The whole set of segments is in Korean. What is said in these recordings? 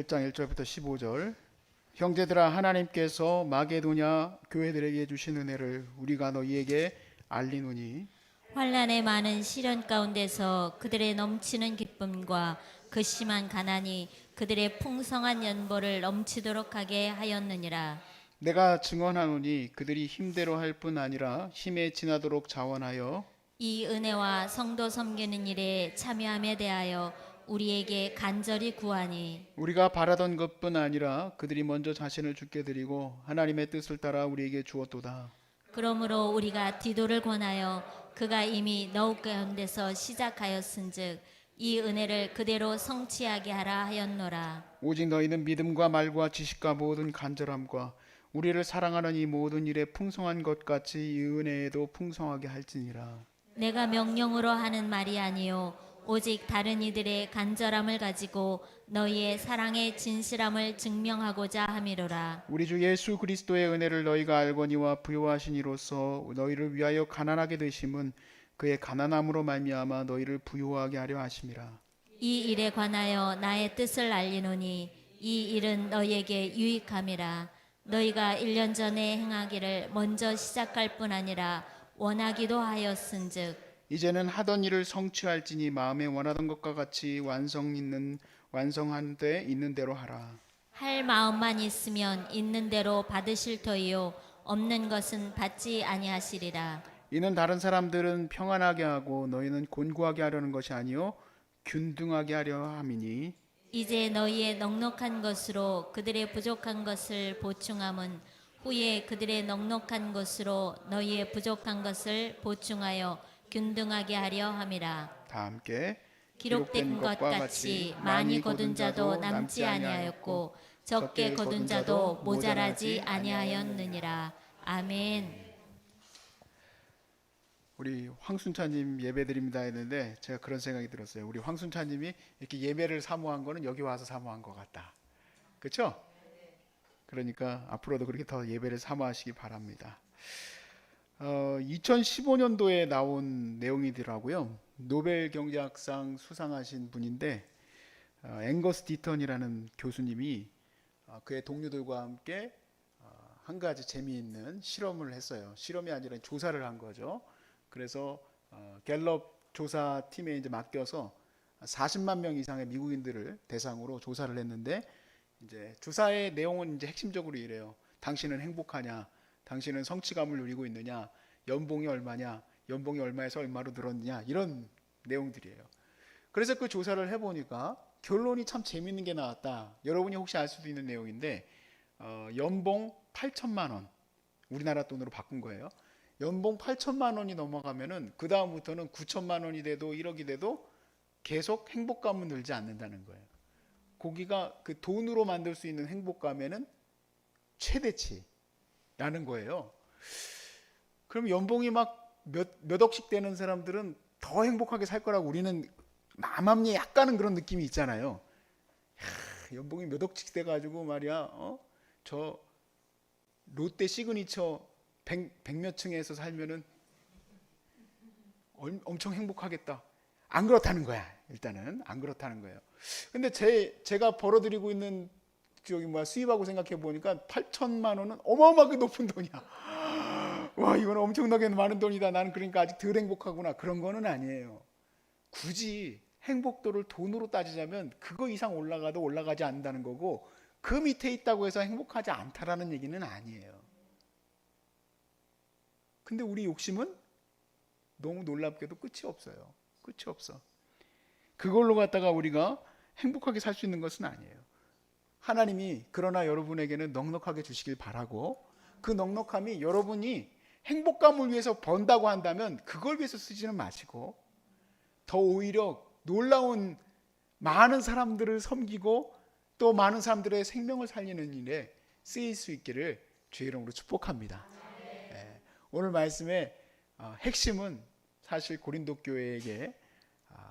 1장 1절부터 15절. 형제들아, 하나님께서 마게도냐 교회들에게 주신 은혜를 우리가 너희에게 알리노니 환난의 많은 시련 가운데서 그들의 넘치는 기쁨과 그 심한 가난이 그들의 풍성한 연보를 넘치도록 하게 하였느니라. 내가 증언하노니 그들이 힘대로 할 뿐 아니라 힘에 지나도록 자원하여 이 은혜와 성도 섬기는 일에 참여함에 대하여 우리에게 간절히 구하니 우리가 바라던 것뿐 아니라 그들이 먼저 자신을 주께 드리고 하나님의 뜻을 따라 우리에게 주었도다. 그러므로 우리가 디도를 권하여 그가 이미 너희 가운데서 시작하였은즉 이 은혜를 그대로 성취하게 하라 하였노라. 오직 너희는 믿음과 말과 지식과 모든 간절함과 우리를 사랑하는 이 모든 일에 풍성한 것 같이 이 은혜에도 풍성하게 할지니라. 내가 명령으로 하는 말이 아니요 오직 다른 이들의 간절함을 가지고 너희의 사랑의 진실함을 증명하고자 함이로라. 우리 주 예수 그리스도의 은혜를 너희가 알거니와 부요하신 이로써 너희를 위하여 가난하게 되심은 그의 가난함으로 말미암아 너희를 부요하게 하려 하심이라. 이 일에 관하여 나의 뜻을 알리노니 이 일은 너희에게 유익함이라. 너희가 1년 전에 행하기를 먼저 시작할 뿐 아니라 원하기도 하였은즉 이제는 하던 일을 성취할지니 마음에 원하던 것과 같이 완성한 데 있는 대로 하라. 할 마음만 있으면 있는 대로 받으실 터이요 없는 것은 받지 아니하시리라. 이는 다른 사람들은 평안하게 하고 너희는 곤고하게 하려는 것이 아니요 균등하게 하려 함이니 이제 너희의 넉넉한 것으로 그들의 부족한 것을 보충함은 후에 그들의 넉넉한 것으로 너희의 부족한 것을 보충하여 균등하게 하려 함이라. 다 함께 기록된 것 같이 많이 거둔 자도 남지 아니하였고 적게 거둔 자도 모자라지 아니하였느니라. 아멘. 우리 황순차님 예배드립니다 했는데 제가 그런 생각이 들었어요. 우리 황순차님이 이렇게 예배를 사모한 거는 여기 와서 사모한 것 같다. 그렇죠? 그러니까 앞으로도 그렇게 더 예배를 사모하시기 바랍니다. 2015년도에 나온 내용이더라고요. 노벨 경제학상 수상하신 분인데 앵거스 디턴이라는 교수님이 그의 동료들과 함께 한 가지 재미있는 실험을 했어요. 실험이 아니라 조사를 한 거죠. 그래서 갤럽 조사 팀에 이제 맡겨서 40만 명 이상의 미국인들을 대상으로 조사를 했는데 이제 조사의 내용은 이제 핵심적으로 이래요. 당신은 행복하냐? 당신은 성취감을 누리고 있느냐? 연봉이 얼마냐? 연봉이 얼마에서 얼마로 늘었느냐? 이런 내용들이에요. 그래서 그 조사를 해보니까 결론이 참 재밌는 게 나왔다. 여러분이 혹시 알 수도 있는 내용인데 연봉 8천만 원, 우리나라 돈으로 바꾼 거예요. 연봉 8천만 원이 넘어가면은 그 다음부터는 9천만 원이 돼도 1억이 돼도 계속 행복감은 늘지 않는다는 거예요. 거기가 그 돈으로 만들 수 있는 행복감에는 최대치라는 거예요. 그럼 연봉이 막 몇 억씩 되는 사람들은 더 행복하게 살 거라고 우리는 마음에 약간은 그런 느낌이 있잖아요. 연봉이 몇 억씩 돼가지고 말이야, 저 롯데 시그니처 100몇 층에서 살면은 엄청 행복하겠다. 안 그렇다는 거야. 일단은 안 그렇다는 거예요. 근데 제가 벌어들이고 있는 수입하고 생각해 보니까 8천만 원은 어마어마하게 높은 돈이야. 와, 이건 엄청나게 많은 돈이다. 나는 그러니까 아직 덜 행복하구나. 그런 거는 아니에요. 굳이 행복도를 돈으로 따지자면 그거 이상 올라가도 올라가지 않는다는 거고 그 밑에 있다고 해서 행복하지 않다라는 얘기는 아니에요. 근데 우리 욕심은 너무 놀랍게도 끝이 없어요. 끝이 없어. 그걸로 갖다가 우리가 행복하게 살 수 있는 것은 아니에요. 하나님이 그러나 여러분에게는 넉넉하게 주시길 바라고 그 넉넉함이 여러분이 행복감을 위해서 번다고 한다면 그걸 위해서 쓰지는 마시고 더 오히려 놀라운 많은 사람들을 섬기고 또 많은 사람들의 생명을 살리는 일에 쓰일 수 있기를 주의 이름으로 축복합니다. 오늘 말씀의 핵심은 사실 고린도 교회에게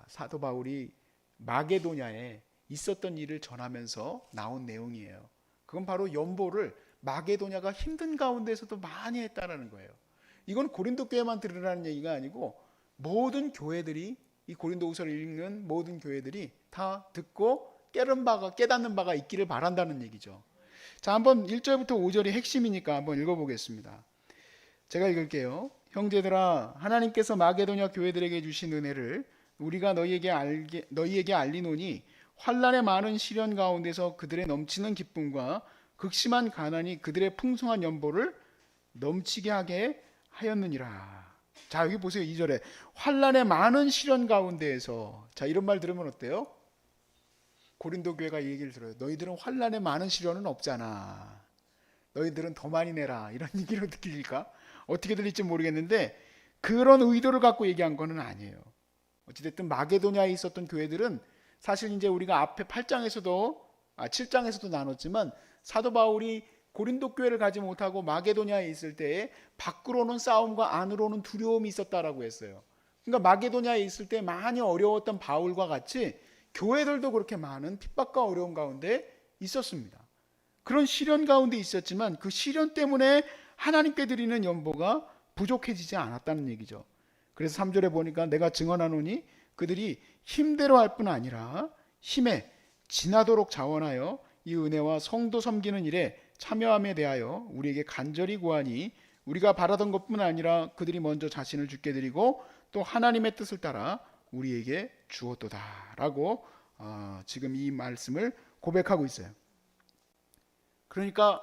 사도 바울이 마게도냐에 있었던 일을 전하면서 나온 내용이에요. 그건 바로 연보를 마게도냐가 힘든 가운데서도 많이 했다는 거예요. 이건 고린도 교회만 들으라는 얘기가 아니고 모든 교회들이 이 고린도후서를 읽는 모든 교회들이 다 듣고 깨닫는 바가 있기를 바란다는 얘기죠. 자, 한번 1절부터 5절이 핵심이니까 한번 읽어보겠습니다. 제가 읽을게요. 형제들아, 하나님께서 마게도냐 교회들에게 주신 은혜를 우리가 너희에게 알리노니 환난의 많은 시련 가운데서 그들의 넘치는 기쁨과 극심한 가난이 그들의 풍성한 연보를 넘치게 하게 하였느니라. 자, 여기 보세요. 2절에 환난의 많은 시련 가운데에서, 자, 이런 말 들으면 어때요? 고린도 교회가 이 얘기를 들어요. 너희들은 환난의 많은 시련은 없잖아. 너희들은 더 많이 내라. 이런 얘기로 느낄까? 어떻게 들릴지 모르겠는데 그런 의도를 갖고 얘기한 거는 아니에요. 어찌됐든 마게도냐에 있었던 교회들은 사실 이제 우리가 앞에 7장에서도 나눴지만 사도 바울이 고린도 교회를 가지 못하고 마게도냐에 있을 때에 밖으로는 싸움과 안으로는 두려움이 있었다라고 했어요. 그러니까 마게도냐에 있을 때 많이 어려웠던 바울과 같이 교회들도 그렇게 많은 핍박과 어려움 가운데 있었습니다. 그런 시련 가운데 있었지만 그 시련 때문에 하나님께 드리는 연보가 부족해지지 않았다는 얘기죠. 그래서 3절에 보니까 내가 증언하노니 그들이 힘대로 할 뿐 아니라 힘에 지나도록 자원하여 이 은혜와 성도 섬기는 일에 참여함에 대하여 우리에게 간절히 구하니 우리가 바라던 것뿐 아니라 그들이 먼저 자신을 주께 드리고 또 하나님의 뜻을 따라 우리에게 주었도다라고 지금 이 말씀을 고백하고 있어요. 그러니까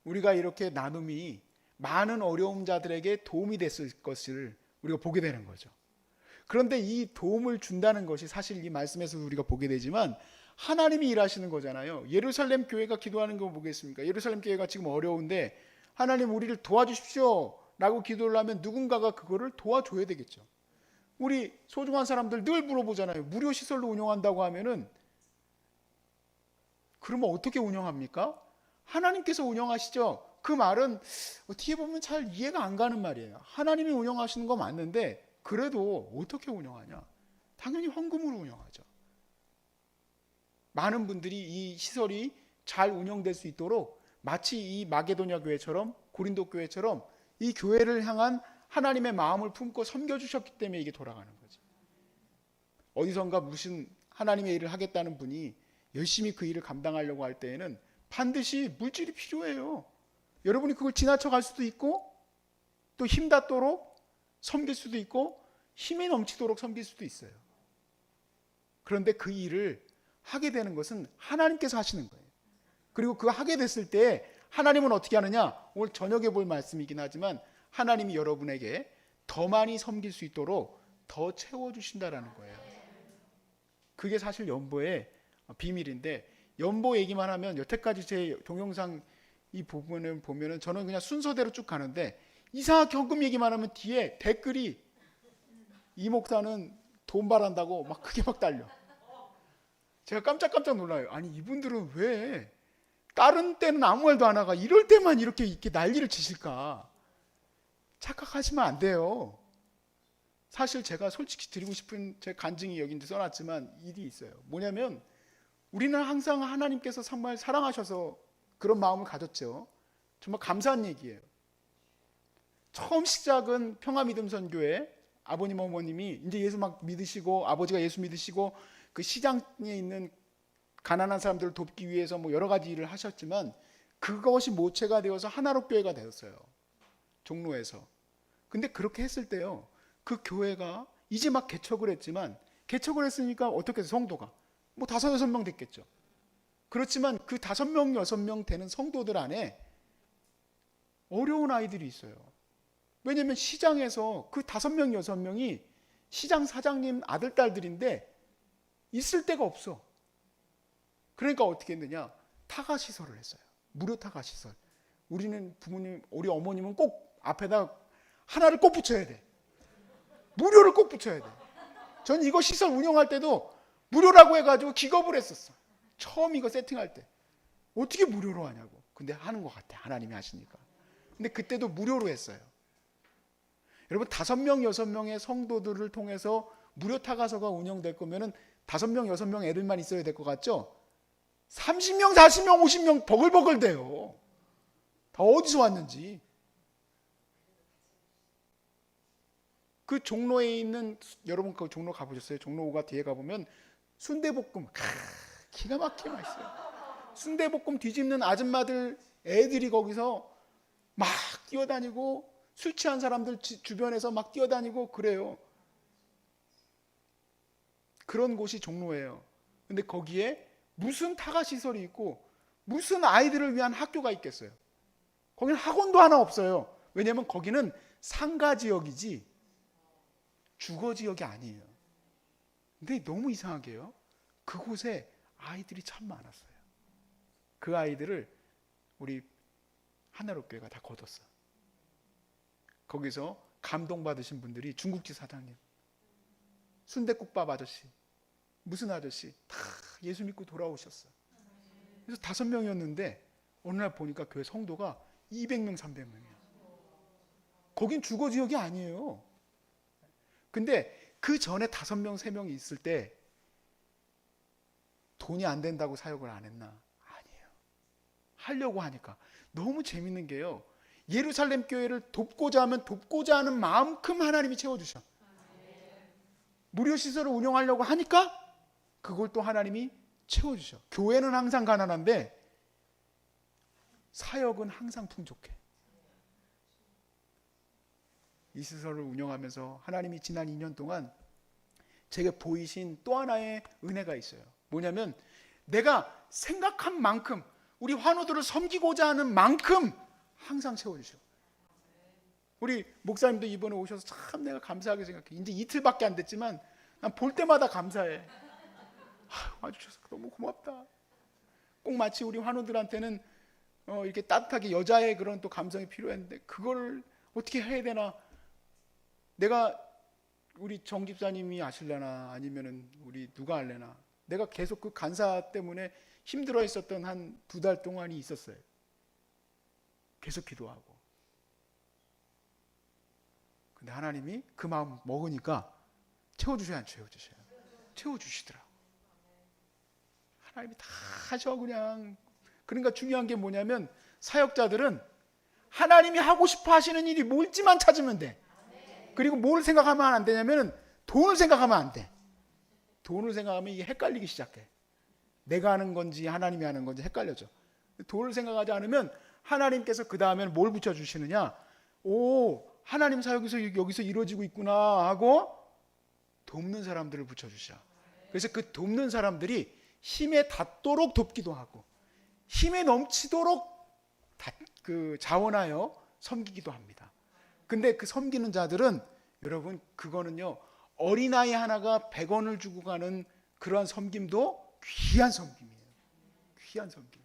우리가 이렇게 나눔이 많은 어려움 자들에게 도움이 됐을 것을 우리가 보게 되는 거죠. 그런데 이 도움을 준다는 것이 사실 이 말씀에서 우리가 보게 되지만 하나님이 일하시는 거잖아요. 예루살렘 교회가 기도하는 거 보겠습니까? 예루살렘 교회가 지금 어려운데 하나님 우리를 도와주십시오 라고 기도를 하면 누군가가 그거를 도와줘야 되겠죠. 우리 소중한 사람들 늘 물어보잖아요. 무료 시설로 운영한다고 하면은 그러면 어떻게 운영합니까? 하나님께서 운영하시죠. 그 말은 어떻게 보면 잘 이해가 안 가는 말이에요. 하나님이 운영하시는 거 맞는데 그래도 어떻게 운영하냐? 당연히 헌금으로 운영하죠. 많은 분들이 이 시설이 잘 운영될 수 있도록 마치 이 마게도냐 교회처럼 고린도 교회처럼 이 교회를 향한 하나님의 마음을 품고 섬겨주셨기 때문에 이게 돌아가는 거죠. 어디선가 무슨 하나님의 일을 하겠다는 분이 열심히 그 일을 감당하려고 할 때에는 반드시 물질이 필요해요. 여러분이 그걸 지나쳐 갈 수도 있고 또 힘닿도록 섬길 수도 있고 힘이 넘치도록 섬길 수도 있어요. 그런데 그 일을 하게 되는 것은 하나님께서 하시는 거예요. 그리고 그거 하게 됐을 때 하나님은 어떻게 하느냐? 오늘 저녁에 볼 말씀이긴 하지만 하나님이 여러분에게 더 많이 섬길 수 있도록 더 채워주신다라는 거예요. 그게 사실 연보의 비밀인데 연보 얘기만 하면 여태까지 제 동영상 이 부분을 보면은 저는 그냥 순서대로 쭉 가는데 이상하게 헌금 얘기만 하면 뒤에 댓글이 이 목사는 돈 바란다고 막 크게 막 달려. 제가 깜짝깜짝 놀라요. 아니 이분들은 왜 다른 때는 아무 말도 안 하가 이럴 때만 이렇게 난리를 치실까? 착각하시면 안 돼요. 사실 제가 솔직히 드리고 싶은 제 간증이 여기인데 써놨지만 일이 있어요. 뭐냐면 우리는 항상 하나님께서 정말 사랑하셔서 그런 마음을 가졌죠. 정말 감사한 얘기예요. 처음 시작은 평화믿음선교회 아버님 어머님이 이제 예수 막 믿으시고 아버지가 예수 믿으시고 그 시장에 있는 가난한 사람들을 돕기 위해서 뭐 여러 가지 일을 하셨지만 그것이 모체가 되어서 하나로 교회가 되었어요. 종로에서. 근데 그렇게 했을 때요. 그 교회가 이제 막 개척을 했지만 개척을 했으니까 어떻게 해서 성도가 뭐 5, 6명 됐겠죠. 그렇지만 그 5명, 6명 되는 성도들 안에 어려운 아이들이 있어요. 왜냐하면 시장에서 그 5명, 6명이 시장 사장님 아들, 딸들인데 있을 데가 없어. 그러니까 어떻게 했느냐? 타가시설을 했어요. 무료 타가시설. 우리는 부모님, 우리 어머님은 꼭 앞에다 하나를 꼭 붙여야 돼. 무료를 꼭 붙여야 돼. 전 이거 시설 운영할 때도 무료라고 해가지고 기겁을 했었어. 처음 이거 세팅할 때. 어떻게 무료로 하냐고. 근데 하는 것 같아. 하나님이 하시니까. 근데 그때도 무료로 했어요. 여러분 5명, 6명의 성도들을 통해서 무료 타가서가 운영될 거면은 5명, 6명 애들만 있어야 될 것 같죠? 30명, 40명, 50명 버글버글 돼요. 다 어디서 왔는지. 그 종로에 있는 여러분 그 종로 가보셨어요? 종로 5가 뒤에 가보면 순대볶음 기가 막히게 맛있어요. 순대볶음 뒤집는 아줌마들 애들이 거기서 막 뛰어다니고 술 취한 사람들 주변에서 막 뛰어다니고 그래요. 그런 곳이 종로예요. 근데 거기에 무슨 타가시설이 있고 무슨 아이들을 위한 학교가 있겠어요. 거기는 학원도 하나 없어요. 왜냐하면 거기는 상가 지역이지 주거 지역이 아니에요. 근데 너무 이상하게요. 그곳에 아이들이 참 많았어요. 그 아이들을 우리 하나로교회가 다 거뒀어. 거기서 감동받으신 분들이 중국집 사장님, 순댓국밥 아저씨, 무슨 아저씨 다 예수 믿고 돌아오셨어. 그래서 5명이었는데 어느 날 보니까 교회 성도가 200명, 300명이야. 거긴 주거 지역이 아니에요. 근데 그 전에 5명, 3명이 있을 때 돈이 안 된다고 사역을 안 했나? 아니에요. 하려고 하니까. 너무 재밌는 게요. 예루살렘 교회를 돕고자 하면 돕고자 하는 마음큼 하나님이 채워주셔. 무료시설을 운영하려고 하니까 그걸 또 하나님이 채워주셔. 교회는 항상 가난한데 사역은 항상 풍족해. 이 시설을 운영하면서 하나님이 지난 2년 동안 제게 보이신 또 하나의 은혜가 있어요. 뭐냐면 내가 생각한 만큼 우리 환우들을 섬기고자 하는 만큼 항상 채워주셔. 우리 목사님도 이번에 오셔서 참 내가 감사하게 생각해. 이제 이틀밖에 안 됐지만 난 볼 때마다 감사해. 와주셔서 너무 고맙다. 꼭 마치 우리 환우들한테는 이렇게 따뜻하게 여자의 그런 또 감성이 필요했는데 그걸 어떻게 해야 되나. 내가 우리 정 집사님이 아실려나 아니면은 우리 누가 알려나. 내가 계속 그 간사 때문에 힘들어 했었던 한 2달 동안이 있었어요. 계속 기도하고. 근데 하나님이 그 마음 먹으니까 채워주셔야 안 채워주셔요? 채워주시더라고. 하나님이 다 하셔 그냥. 그러니까 중요한 게 뭐냐면 사역자들은 하나님이 하고 싶어 하시는 일이 뭘지만 찾으면 돼. 그리고 뭘 생각하면 안 되냐면 돈을 생각하면 안 돼. 돈을 생각하면 이게 헷갈리기 시작해. 내가 하는 건지 하나님이 하는 건지 헷갈려져. 돈을 생각하지 않으면 하나님께서 그 다음에는 뭘 붙여주시느냐. 오, 하나님 사역에서 여기서 이루어지고 있구나 하고 돕는 사람들을 붙여주셔. 그래서 그 돕는 사람들이 힘에 닿도록 돕기도 하고 힘에 넘치도록 자원하여 섬기기도 합니다. 근데 그 섬기는 자들은 여러분 그거는요 어린아이 하나가 100원을 주고 가는 그러한 섬김도 귀한 섬김이에요. 귀한 섬김.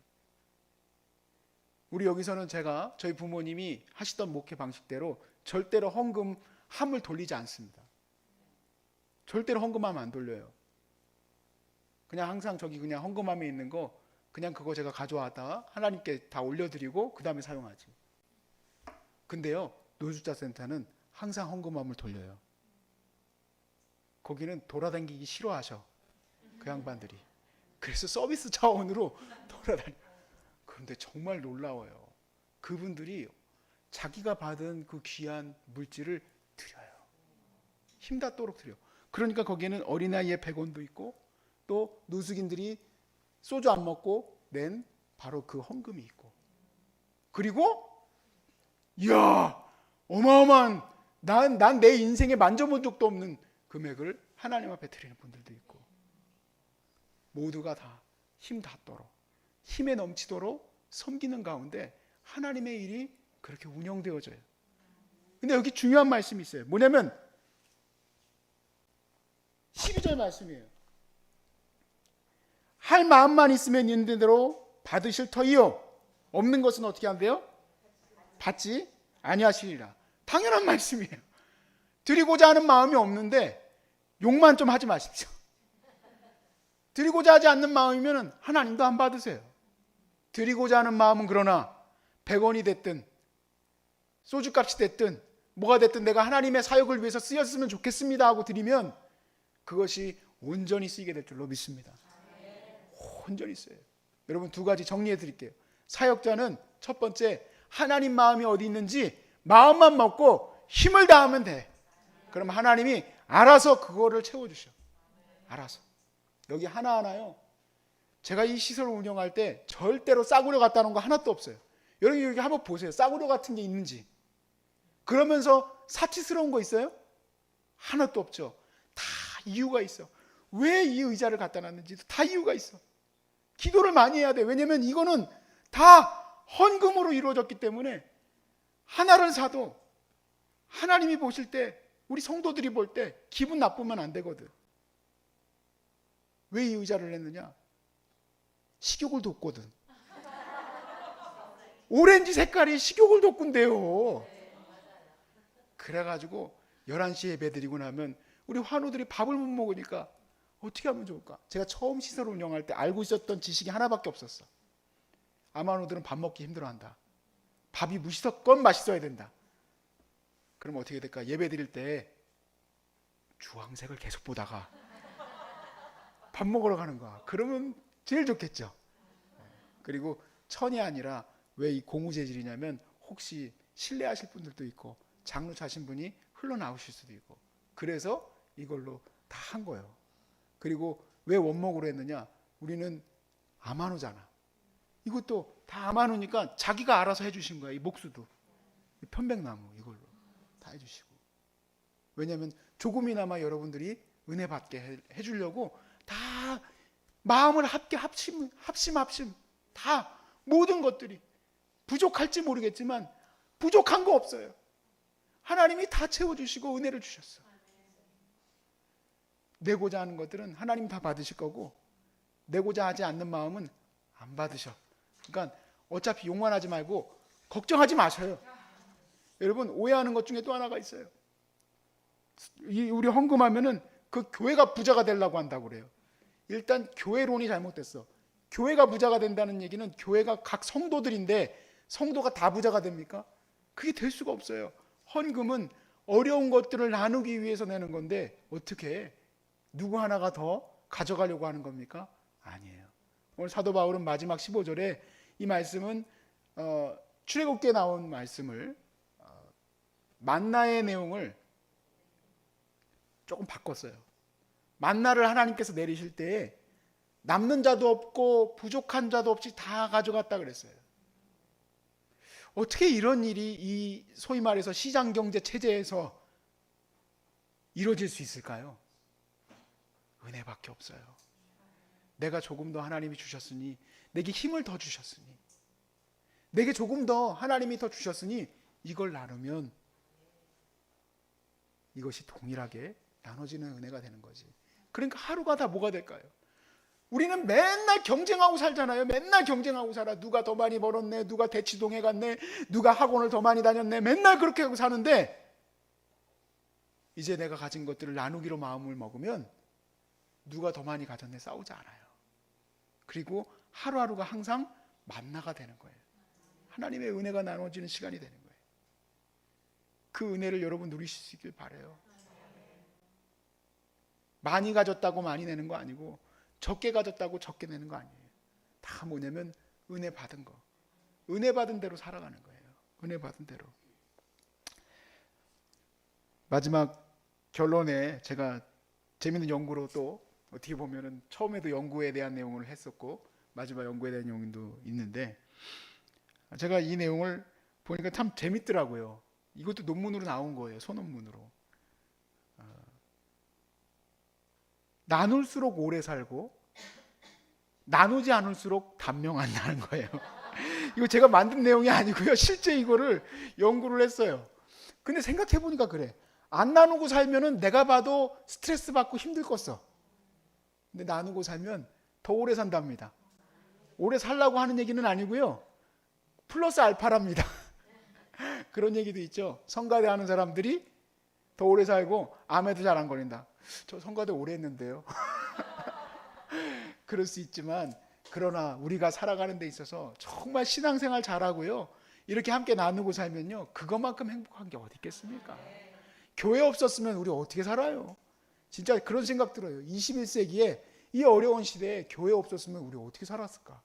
우리 여기서는 저희 부모님이 하시던 목회 방식대로 절대로 헌금 함을 돌리지 않습니다. 절대로 헌금함 안 돌려요. 그냥 항상 그냥 헌금함에 있는 거 그냥 그거 제가 가져왔다가 하나님께 다 올려드리고 그 다음에 사용하지. 근데요 노숙자센터는 항상 헌금함을 돌려요. 거기는 돌아다니기 싫어하셔. 그 양반들이. 그래서 서비스 차원으로 돌아다녀. 그런데 정말 놀라워요. 그분들이 자기가 받은 그 귀한 물질을 드려요. 힘닿도록 드려. 그러니까 거기에는 어린아이의 100원도 있고 또 노숙인들이 소주 안 먹고 낸 바로 그 헌금이 있고 그리고 이야 어마어마한 난 내 인생에 만져본 적도 없는 금액을 하나님 앞에 드리는 분들도 있고 모두가 다 힘 닿도록 힘에 넘치도록 섬기는 가운데 하나님의 일이 그렇게 운영되어져요. 근데 여기 중요한 말씀이 있어요. 뭐냐면 12절 말씀이에요. 할 마음만 있으면 있는 대로 받으실 터이요 없는 것은 어떻게 한대요? 받지 아니하시리라. 당연한 말씀이에요. 드리고자 하는 마음이 없는데 욕만 좀 하지 마십시오. 드리고자 하지 않는 마음이면 하나님도 안 받으세요. 드리고자 하는 마음은 그러나 100원이 됐든 소주값이 됐든 뭐가 됐든 내가 하나님의 사역을 위해서 쓰였으면 좋겠습니다 하고 드리면 그것이 온전히 쓰이게 될 줄로 믿습니다. 온전히 써요. 여러분 2가지 정리해 드릴게요. 사역자는 첫 번째 하나님 마음이 어디 있는지 마음만 먹고 힘을 다하면 돼. 그럼 하나님이 알아서 그거를 채워주셔. 알아서. 여기 하나하나요 제가 이 시설을 운영할 때 절대로 싸구려 갖다 놓은 거 하나도 없어요. 여러분 여기 한번 보세요. 싸구려 같은 게 있는지. 그러면서 사치스러운 거 있어요? 하나도 없죠. 다 이유가 있어. 왜 이 의자를 갖다 놨는지도 다 이유가 있어. 기도를 많이 해야 돼. 왜냐면 이거는 다 헌금으로 이루어졌기 때문에 하나를 사도 하나님이 보실 때, 우리 성도들이 볼 때 기분 나쁘면 안 되거든. 왜 이 의자를 냈느냐? 식욕을 돋거든. 오렌지 색깔이 식욕을 돋군데요. 그래가지고 11시에 예배 드리고 나면 우리 환우들이 밥을 못 먹으니까 어떻게 하면 좋을까? 제가 처음 시설을 운영할 때 알고 있었던 지식이 하나밖에 없었어. 아마노들은 밥 먹기 힘들어한다. 밥이 무시건 맛있어야 된다. 그럼 어떻게 될까? 예배 드릴 때 주황색을 계속 보다가 밥 먹으러 가는 거야. 그러면 제일 좋겠죠. 그리고 천이 아니라 왜 이 고무 재질이냐면 혹시 실례하실 분들도 있고 장로 차신 분이 흘러나오실 수도 있고, 그래서 이걸로 다 한 거예요. 그리고 왜 원목으로 했느냐? 우리는 아마노잖아. 이것도 다 아마노니까 자기가 알아서 해주신 거야. 이 목수도 이 편백나무 이걸로 다 해주시고. 왜냐하면 조금이나마 여러분들이 은혜 받게 해주려고 다 마음을 합심 다 모든 것들이 부족할지 모르겠지만 부족한 거 없어요. 하나님이 다 채워주시고 은혜를 주셨어. 내고자 하는 것들은 하나님 다 받으실 거고, 내고자 하지 않는 마음은 안 받으셔. 그러니까 어차피 용만하지 말고 걱정하지 마셔요. 여러분 오해하는 것 중에 또 하나가 있어요. 우리 헌금하면은 그 교회가 부자가 되려고 한다고 그래요. 일단 교회론이 잘못됐어. 교회가 부자가 된다는 얘기는 교회가 각 성도들인데 성도가 다 부자가 됩니까? 그게 될 수가 없어요. 헌금은 어려운 것들을 나누기 위해서 내는 건데 어떻게 해? 누구 하나가 더 가져가려고 하는 겁니까? 아니에요. 오늘 사도 바울은 마지막 15절에 이 말씀은 출애굽기에 나온 말씀을 만나의 내용을 조금 바꿨어요. 만나를 하나님께서 내리실 때에 남는 자도 없고 부족한 자도 없이 다 가져갔다 그랬어요. 어떻게 이런 일이 이 소위 말해서 시장경제 체제에서 이루어질 수 있을까요? 은혜밖에 없어요. 내가 조금 더 하나님이 주셨으니, 내게 힘을 더 주셨으니, 내게 조금 더 하나님이 더 주셨으니 이걸 나누면 이것이 동일하게 나눠지는 은혜가 되는 거지. 그러니까 하루가 다 뭐가 될까요? 우리는 맨날 경쟁하고 살잖아요. 맨날 경쟁하고 살아. 누가 더 많이 벌었네, 누가 대치동에 갔네, 누가 학원을 더 많이 다녔네. 맨날 그렇게 하고 사는데 이제 내가 가진 것들을 나누기로 마음을 먹으면 누가 더 많이 가졌네 싸우지 않아요. 그리고 하루하루가 항상 만나가 되는 거예요. 하나님의 은혜가 나눠지는 시간이 되는 거예요. 그 은혜를 여러분 누리실 수 있길 바라요. 많이 가졌다고 많이 내는 거 아니고 적게 가졌다고 적게 내는 거 아니에요. 다 뭐냐면 은혜 받은 거. 은혜 받은 대로 살아가는 거예요. 은혜 받은 대로. 마지막 결론에 제가 재밌는 연구로 또 어떻게 보면은 처음에도 연구에 대한 내용을 했었고 마지막 연구에 대한 내용도 있는데, 제가 이 내용을 보니까 참 재밌더라고요. 이것도 논문으로 나온 거예요. 소논문으로. 나눌수록 오래 살고 나누지 않을수록 단명 안 나는 거예요. 이거 제가 만든 내용이 아니고요. 실제 이거를 연구를 했어요. 근데 생각해 보니까 그래. 안 나누고 살면은 내가 봐도 스트레스 받고 힘들 껐어. 근데 나누고 살면 더 오래 산답니다. 오래 살라고 하는 얘기는 아니고요. 플러스 알파랍니다. 그런 얘기도 있죠. 성가대 하는 사람들이 더 오래 살고 암에도 잘 안 걸린다. 저 성가대 오래 했는데요. 그럴 수 있지만 그러나 우리가 살아가는 데 있어서 정말 신앙생활 잘하고요. 이렇게 함께 나누고 살면요. 그것만큼 행복한 게 어디 있겠습니까? 교회 없었으면 우리 어떻게 살아요? 진짜 그런 생각 들어요. 21세기에 이 어려운 시대에 교회 없었으면 우리 어떻게 살았을까?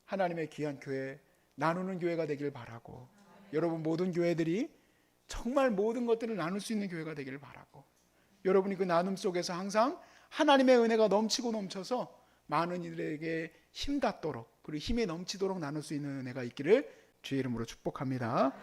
하나님의 귀한 교회, 나누는 교회가 되길 바라고, 여러분 모든 교회들이 정말 모든 것들을 나눌 수 있는 교회가 되기를 바라고, 여러분이 그 나눔 속에서 항상 하나님의 은혜가 넘치고 넘쳐서 많은 이들에게 힘 닿도록 그리고 힘이 넘치도록 나눌 수 있는 은혜가 있기를 주의 이름으로 축복합니다.